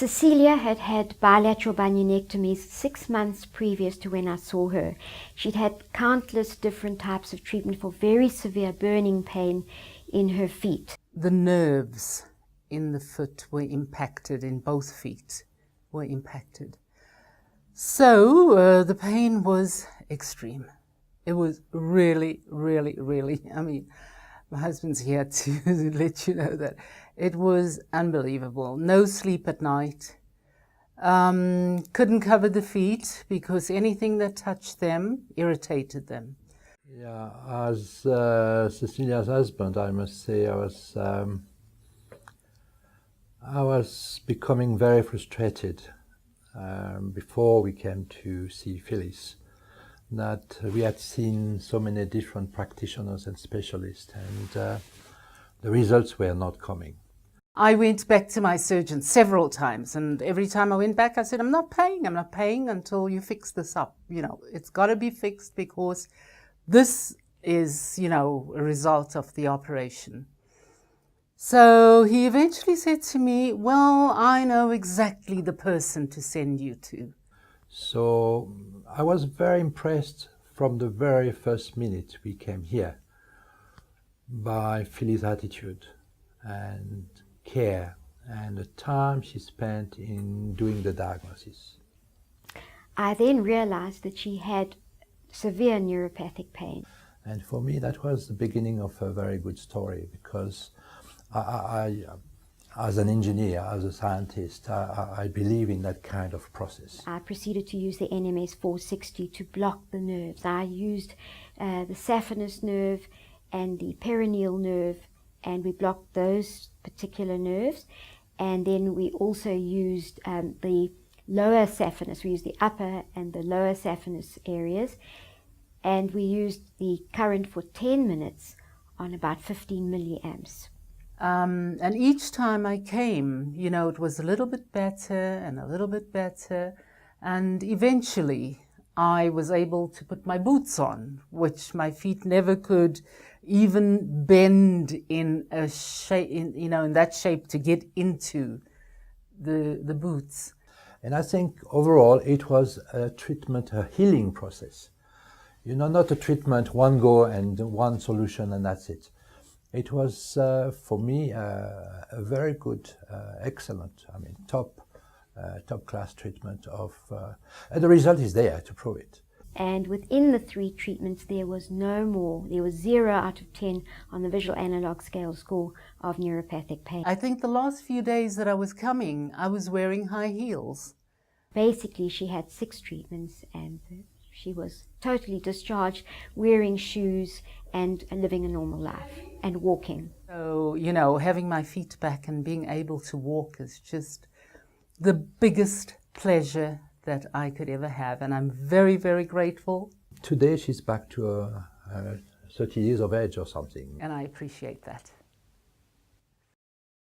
Cecilia had had bilateral bunionectomies 6 months previous to when I saw her. She'd had countless different types of treatment for very severe burning pain in her feet. The nerves in the foot were impacted, in both feet were impacted. So the pain was extreme. It was really, I mean, my husband's here to let you know that it was unbelievable. No sleep at night. Couldn't cover the feet because anything that touched them irritated them. Yeah, as Cecilia's husband, I must say I was becoming very frustrated before we came to see Phyllis, that we had seen so many different practitioners and specialists, and the results were not coming. I went back to my surgeon several times, and every time I went back I said, I'm not paying until you fix this up. You know, it's got to be fixed because this is, you know, a result of the operation. So he eventually said to me, well, I know exactly the person to send you to. So I was very impressed from the very first minute we came here by Phyllis' attitude and care and the time she spent in doing the diagnosis. I then realized that she had severe neuropathic pain. And for me that was the beginning of a very good story, because I as an engineer, as a scientist, I believe in that kind of process. I proceeded to use the NMS 460 to block the nerves. I used the saphenous nerve and the perineal nerve, and we blocked those particular nerves. And then we also used the lower saphenous. We used the upper and the lower saphenous areas, and we used the current for 10 minutes on about 15 milliamps. And each time I came, you know, it was a little bit better and a little bit better. And eventually I was able to put my boots on, which my feet never could even bend in a shape, you know, in that shape to get into the boots. And I think overall it was a treatment, a healing process. You know, not a treatment, one go and one solution and that's it. It was, for me, a very good, excellent, I mean, top class treatment of, and the result is there to prove it. And within the 3 treatments, there was no more. There was 0 out of 10 on the visual analog scale score of neuropathic pain. I think the last few days that I was coming, I was wearing high heels. Basically, she had 6 treatments and she was totally discharged, wearing shoes and living a normal life and walking. So, you know, having my feet back and being able to walk is just the biggest pleasure that I could ever have, and I'm very, very grateful. Today she's back to 30 years of age or something. And I appreciate that.